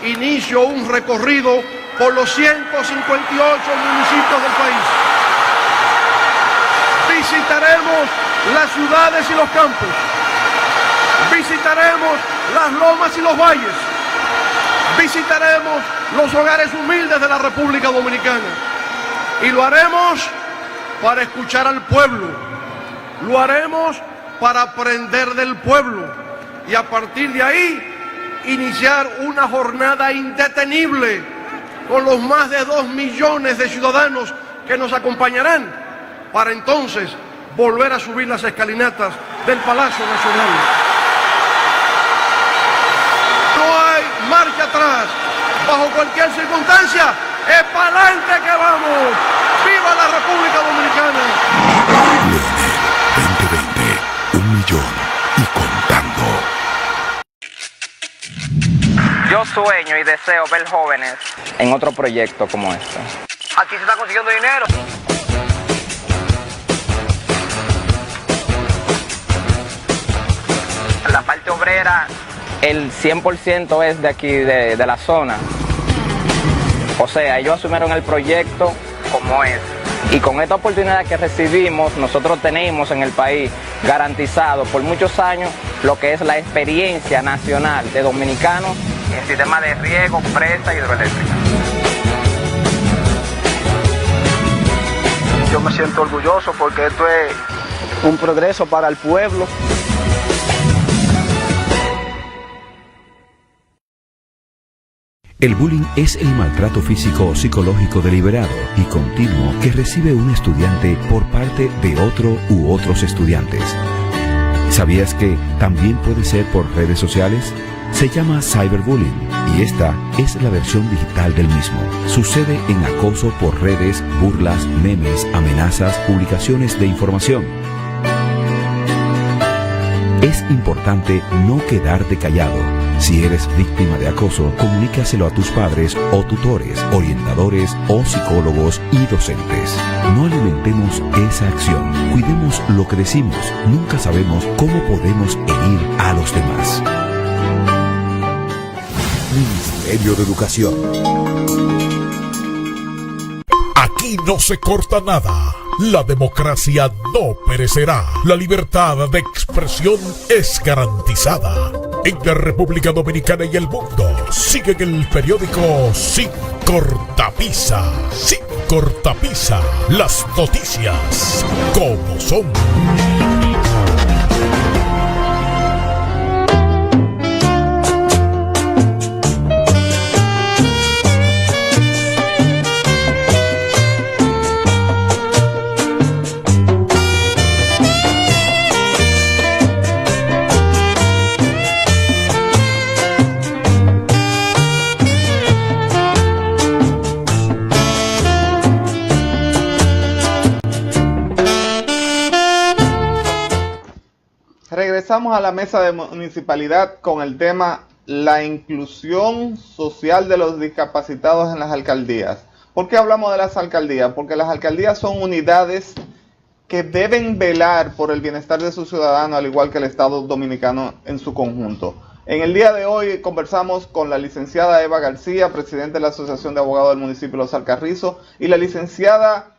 inicio un recorrido por los 158 municipios del país. Visitaremos las ciudades y los campos. Visitaremos las lomas y los valles. Visitaremos los hogares humildes de la República Dominicana. Y lo haremos para escuchar al pueblo, lo haremos para aprender del pueblo y a partir de ahí iniciar una jornada indetenible con los más de 2 millones de ciudadanos que nos acompañarán para entonces volver a subir las escalinatas del Palacio Nacional. No hay marcha atrás, bajo cualquier circunstancia. ¡Es para adelante que vamos! ¡Viva la República Dominicana! Leonel 2020, 1 millón y contando. Yo sueño y deseo ver jóvenes en otro proyecto como este. Aquí se está consiguiendo dinero. La parte obrera el 100% es de aquí, de la zona. O sea, ellos asumieron el proyecto como es. Y con esta oportunidad que recibimos, nosotros tenemos en el país garantizado por muchos años lo que es la experiencia nacional de dominicanos en sistema de riego, presa y hidroeléctrica. Yo me siento orgulloso porque esto es un progreso para el pueblo. El bullying es el maltrato físico o psicológico deliberado y continuo que recibe un estudiante por parte de otro u otros estudiantes. ¿Sabías que también puede ser por redes sociales? Se llama cyberbullying y esta es la versión digital del mismo. Sucede en acoso por redes, burlas, memes, amenazas, publicaciones de información. Es importante no quedarte callado. Si eres víctima de acoso, comunícaselo a tus padres o tutores, orientadores o psicólogos y docentes. No alimentemos esa acción. Cuidemos lo que decimos. Nunca sabemos cómo podemos herir a los demás. Ministerio de Educación. Aquí no se corta nada. La democracia no perecerá. La libertad de expresión es garantizada. En la República Dominicana y el mundo, siguen el periódico Sin Cortapisa. Sin Cortapisa. Las noticias como son. Regresamos a la mesa de municipalidad con el tema la inclusión social de los discapacitados en las alcaldías. ¿Por qué hablamos de las alcaldías? Porque las alcaldías son unidades que deben velar por el bienestar de sus ciudadanos, al igual que el Estado dominicano en su conjunto. En el día de hoy conversamos con la licenciada Eva García, presidente de la Asociación de Abogados del municipio de Los Alcarrizos, y la licenciada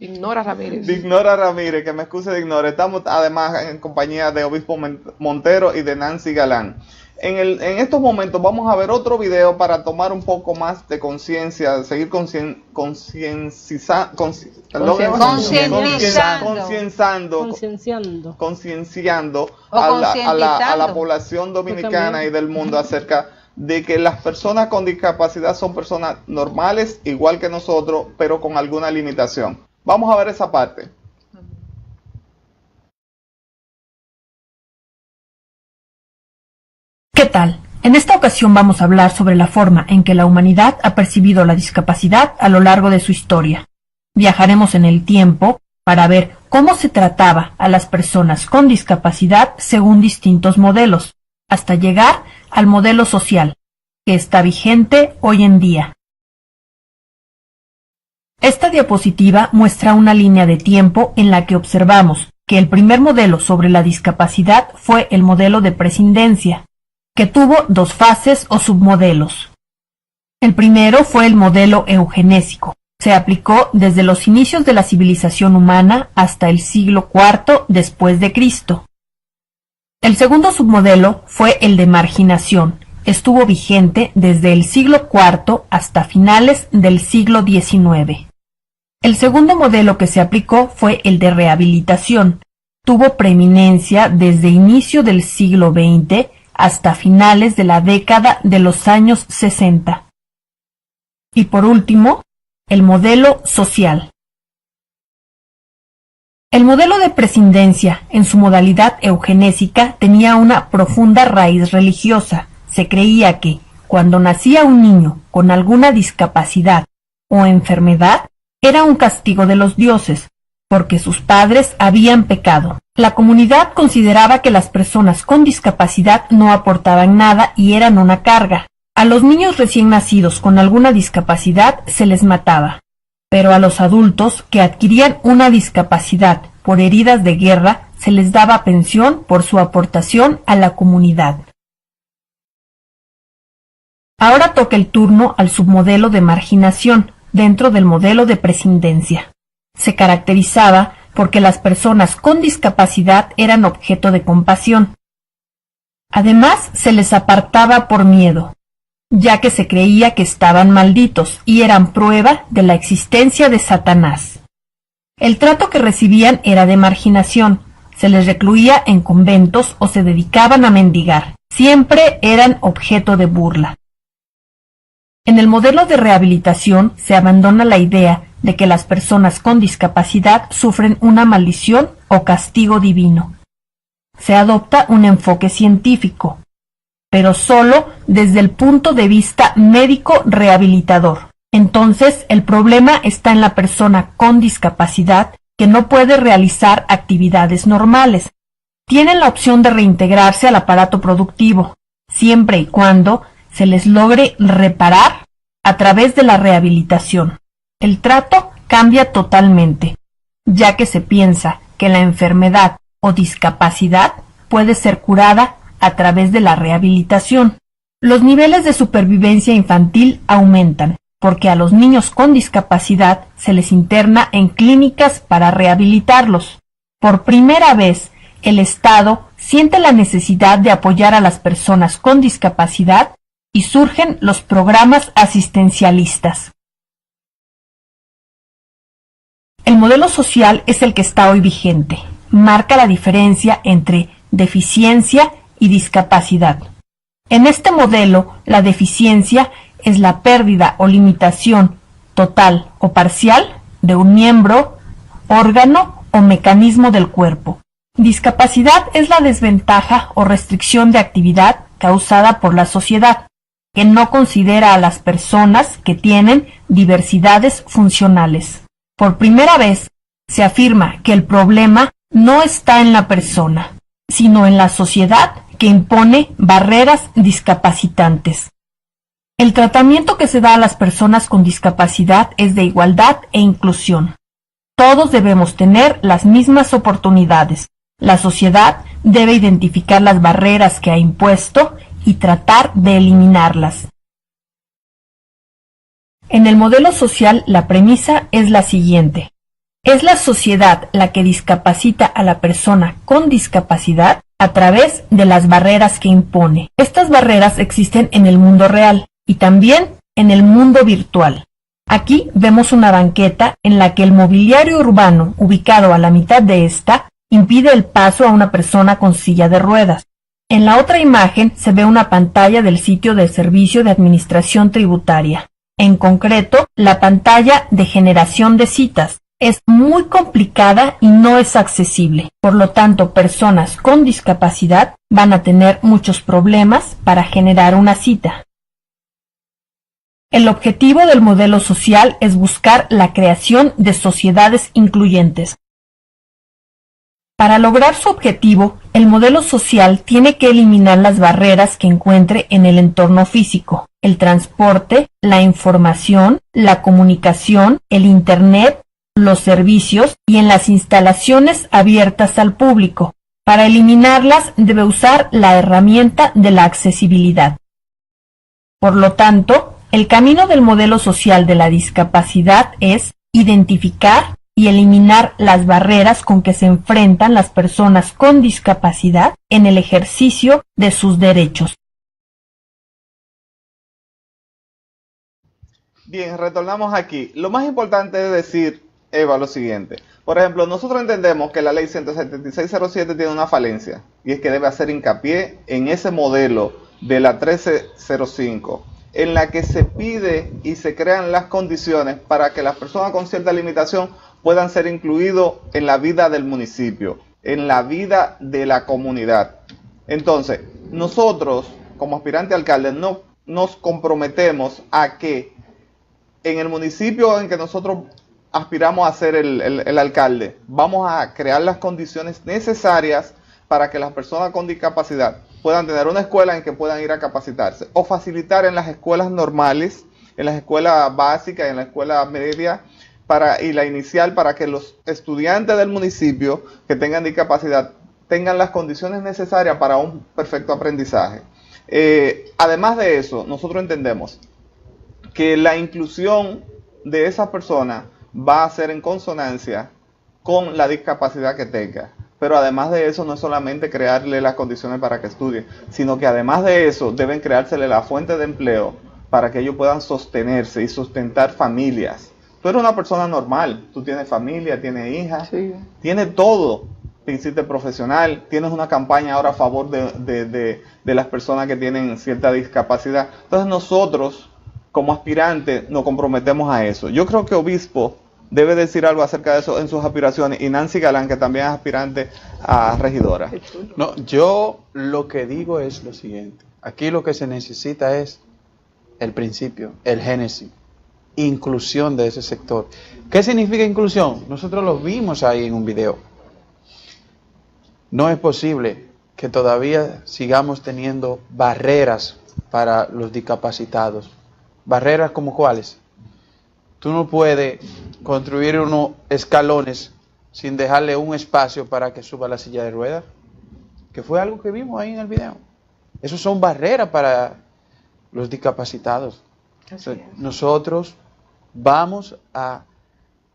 Ignora Ramírez. Ignora Ramírez, que me excuse de Ignora. Estamos además en compañía de Obispo Montero y de Nancy Galán. En estos momentos vamos a ver otro video para tomar un poco más de conciencia, seguir concienciando a la población dominicana y del mundo acerca de que las personas con discapacidad son personas normales, igual que nosotros, pero con alguna limitación. Vamos a ver esa parte. ¿Qué tal? En esta ocasión vamos a hablar sobre la forma en que la humanidad ha percibido la discapacidad a lo largo de su historia. Viajaremos en el tiempo para ver cómo se trataba a las personas con discapacidad según distintos modelos, hasta llegar al modelo social, que está vigente hoy en día. Esta diapositiva muestra una línea de tiempo en la que observamos que el primer modelo sobre la discapacidad fue el modelo de prescindencia, que tuvo dos fases o submodelos. El primero fue el modelo eugenésico. Se aplicó desde los inicios de la civilización humana hasta el siglo IV después de Cristo. El segundo submodelo fue el de marginación. Estuvo vigente desde el siglo IV hasta finales del siglo XIX. El segundo modelo que se aplicó fue el de rehabilitación. Tuvo preeminencia desde inicio del siglo XX hasta finales de la década de los años 60. Y por último, el modelo social. El modelo de prescindencia, en su modalidad eugenésica, tenía una profunda raíz religiosa. Se creía que, cuando nacía un niño con alguna discapacidad o enfermedad, era un castigo de los dioses, porque sus padres habían pecado. La comunidad consideraba que las personas con discapacidad no aportaban nada y eran una carga. A los niños recién nacidos con alguna discapacidad se les mataba, pero a los adultos que adquirían una discapacidad por heridas de guerra, se les daba pensión por su aportación a la comunidad. Ahora toca el turno al submodelo de marginación dentro del modelo de prescindencia. Se caracterizaba porque las personas con discapacidad eran objeto de compasión. Además, se les apartaba por miedo, ya que se creía que estaban malditos y eran prueba de la existencia de Satanás. El trato que recibían era de marginación, se les recluía en conventos o se dedicaban a mendigar. Siempre eran objeto de burla. En el modelo de rehabilitación se abandona la idea de que las personas con discapacidad sufren una maldición o castigo divino. Se adopta un enfoque científico, pero solo desde el punto de vista médico rehabilitador. Entonces, el problema está en la persona con discapacidad que no puede realizar actividades normales. Tienen la opción de reintegrarse al aparato productivo, siempre y cuando se les logre reparar a través de la rehabilitación. El trato cambia totalmente, ya que se piensa que la enfermedad o discapacidad puede ser curada a través de la rehabilitación. Los niveles de supervivencia infantil aumentan, porque a los niños con discapacidad se les interna en clínicas para rehabilitarlos. Por primera vez, el Estado siente la necesidad de apoyar a las personas con discapacidad y surgen los programas asistencialistas. El modelo social es el que está hoy vigente. Marca la diferencia entre deficiencia y discapacidad. En este modelo, la deficiencia es la pérdida o limitación total o parcial de un miembro, órgano o mecanismo del cuerpo. Discapacidad es la desventaja o restricción de actividad causada por la sociedad, que no considera a las personas que tienen diversidades funcionales. Por primera vez, se afirma que el problema no está en la persona, sino en la sociedad que impone barreras discapacitantes. El tratamiento que se da a las personas con discapacidad es de igualdad e inclusión. Todos debemos tener las mismas oportunidades. La sociedad debe identificar las barreras que ha impuesto y tratar de eliminarlas. En el modelo social, la premisa es la siguiente. ¿Es la sociedad la que discapacita a la persona con discapacidad a través de las barreras que impone? Estas barreras existen en el mundo real y también en el mundo virtual. Aquí vemos una banqueta en la que el mobiliario urbano, ubicado a la mitad de esta, impide el paso a una persona con silla de ruedas. En la otra imagen se ve una pantalla del sitio de Servicio de Administración Tributaria. En concreto, la pantalla de generación de citas. Es muy complicada y no es accesible. Por lo tanto, personas con discapacidad van a tener muchos problemas para generar una cita. El objetivo del modelo social es buscar la creación de sociedades incluyentes. Para lograr su objetivo, el modelo social tiene que eliminar las barreras que encuentre en el entorno físico, el transporte, la información, la comunicación, el Internet, los servicios y en las instalaciones abiertas al público. Para eliminarlas debe usar la herramienta de la accesibilidad. Por lo tanto, el camino del modelo social de la discapacidad es identificar y eliminar las barreras con que se enfrentan las personas con discapacidad en el ejercicio de sus derechos. Bien, retornamos aquí. Lo más importante es decir, Eva, lo siguiente. Por ejemplo, nosotros entendemos que la ley 17607 tiene una falencia, y es que debe hacer hincapié en ese modelo de la 1305, en la que se pide y se crean las condiciones para que las personas con cierta limitación puedan ser incluidos en la vida del municipio, en la vida de la comunidad. Entonces, nosotros, como aspirante alcalde, no nos comprometemos a que en el municipio en que nosotros aspiramos a ser el alcalde, vamos a crear las condiciones necesarias para que las personas con discapacidad puedan tener una escuela en que puedan ir a capacitarse, o facilitar en las escuelas normales, en las escuelas básicas, en la escuela media, y la inicial para que los estudiantes del municipio que tengan discapacidad tengan las condiciones necesarias para un perfecto aprendizaje. Además de eso, nosotros entendemos que la inclusión de esa persona va a ser en consonancia con la discapacidad que tenga. Pero además de eso, no es solamente crearle las condiciones para que estudie, sino que además de eso, deben creársele la fuente de empleo para que ellos puedan sostenerse y sustentar familias. Tú eres una persona normal, tú tienes familia, tienes hijas, sí, tienes todo. Te hiciste profesional, tienes una campaña ahora a favor de las personas que tienen cierta discapacidad. Entonces nosotros, como aspirantes, nos comprometemos a eso. Yo creo que Obispo debe decir algo acerca de eso en sus aspiraciones, y Nancy Galán, que también es aspirante a regidora. No, yo lo que digo es lo siguiente. Aquí lo que se necesita es el principio, el génesis, inclusión de ese sector. ¿Qué significa inclusión? Nosotros lo vimos ahí en un video. No es posible que todavía sigamos teniendo barreras para los discapacitados. ¿Barreras como cuáles? Tú no puedes construir unos escalones sin dejarle un espacio para que suba la silla de ruedas, que fue algo que vimos ahí en el video. Esos son barreras para los discapacitados. Nosotros vamos a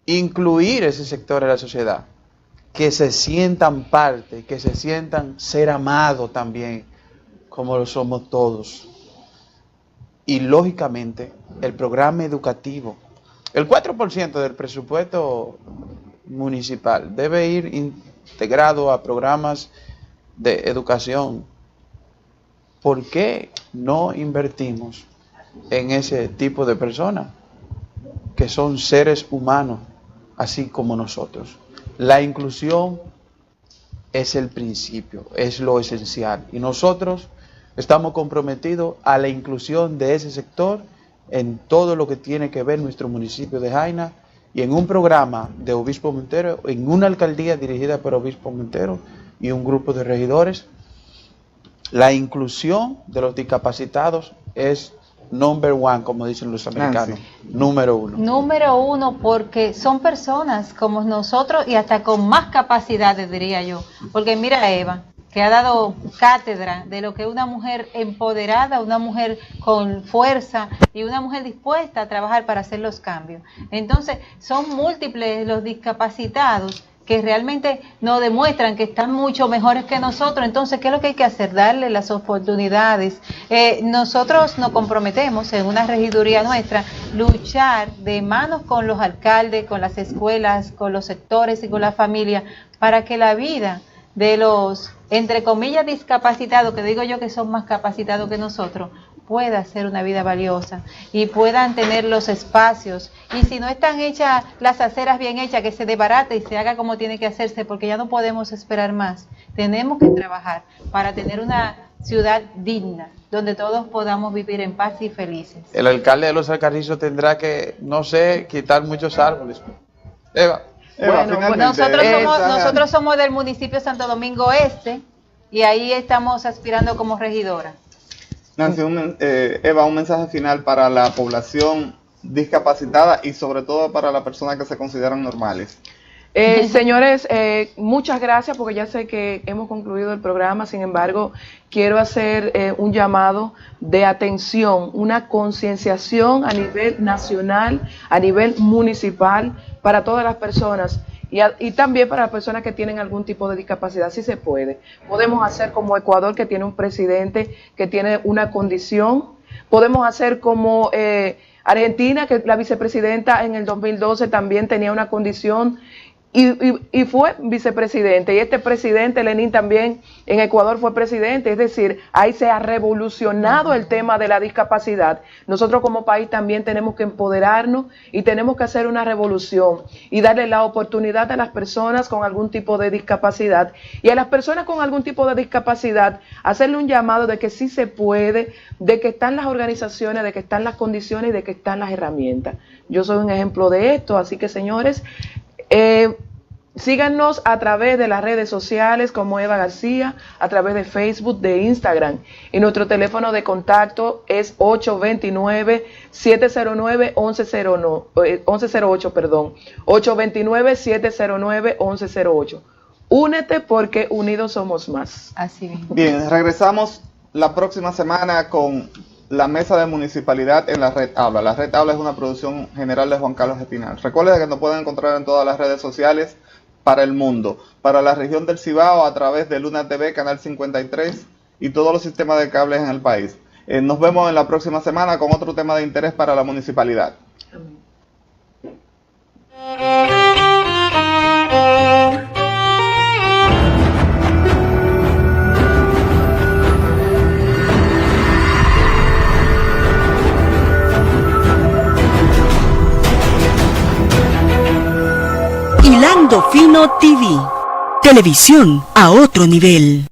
incluir ese sector de la sociedad, que se sientan parte, que se sientan ser amados también, como lo somos todos. Y lógicamente, el programa educativo, el 4% del presupuesto municipal debe ir integrado a programas de educación. ¿Por qué no invertimos en ese tipo de personas que son seres humanos, así como nosotros? La inclusión es el principio, es lo esencial. Y nosotros estamos comprometidos a la inclusión de ese sector en todo lo que tiene que ver nuestro municipio de Jaina, y en un programa de Obispo Montero, en una alcaldía dirigida por Obispo Montero y un grupo de regidores. La inclusión de los discapacitados es number one, como dicen los americanos. Número uno. Número uno, porque son personas como nosotros y hasta con más capacidades, diría yo. Porque mira a Eva, que ha dado cátedra de lo que es una mujer empoderada, una mujer con fuerza y una mujer dispuesta a trabajar para hacer los cambios. Entonces, son múltiples los discapacitados que realmente nos demuestran que están mucho mejores que nosotros. Entonces, ¿qué es lo que hay que hacer? Darle las oportunidades. Nosotros nos comprometemos en una regiduría nuestra, luchar de manos con los alcaldes, con las escuelas, con los sectores y con la familia, para que la vida de los, entre comillas, discapacitados, que digo yo que son más capacitados que nosotros, pueda ser una vida valiosa y puedan tener los espacios. Y si no están hechas las aceras bien hechas, que se desbarate y se haga como tiene que hacerse, porque ya no podemos esperar más. Tenemos que trabajar para tener una ciudad digna, donde todos podamos vivir en paz y felices. El alcalde de Los Alcarrizos tendrá que, no sé, quitar muchos árboles. Eva. Bueno, nosotros somos del municipio Santo Domingo Este y ahí estamos aspirando como regidora. Nancy, Eva, un mensaje final para la población discapacitada y sobre todo para las personas que se consideran normales. Señores, muchas gracias, porque ya sé que hemos concluido el programa. Sin embargo, quiero hacer un llamado de atención, una concienciación a nivel nacional, a nivel municipal, para todas las personas y también para las personas que tienen algún tipo de discapacidad. Sí se puede. Podemos hacer como Ecuador, que tiene un presidente que tiene una condición. Podemos hacer como Argentina, que la vicepresidenta en el 2012 también tenía una condición y fue vicepresidente. Y este presidente, Lenín, también en Ecuador fue presidente. Es decir, ahí se ha revolucionado el tema de la discapacidad. Nosotros como país también tenemos que empoderarnos y tenemos que hacer una revolución y darle la oportunidad a las personas con algún tipo de discapacidad, y a las personas con algún tipo de discapacidad hacerle un llamado de que sí se puede, de que están las organizaciones, de que están las condiciones y de que están las herramientas. Yo soy un ejemplo de esto. Así que, señores, Síganos a través de las redes sociales como Eva García, a través de Facebook, de Instagram. Y nuestro teléfono de contacto es 829-709-1108, 829-709-1108. Únete porque unidos somos más. Así mismo. Bien, regresamos la próxima semana con la mesa de municipalidad en la Red Habla. La Red Habla es una producción general de Juan Carlos Espinal. Recuerden que nos pueden encontrar en todas las redes sociales para el mundo, para la región del Cibao a través de Luna TV, Canal 53 y todos los sistemas de cables en el país. Nos vemos en la próxima semana con otro tema de interés para la municipalidad. Hilando Fino TV. Televisión a otro nivel.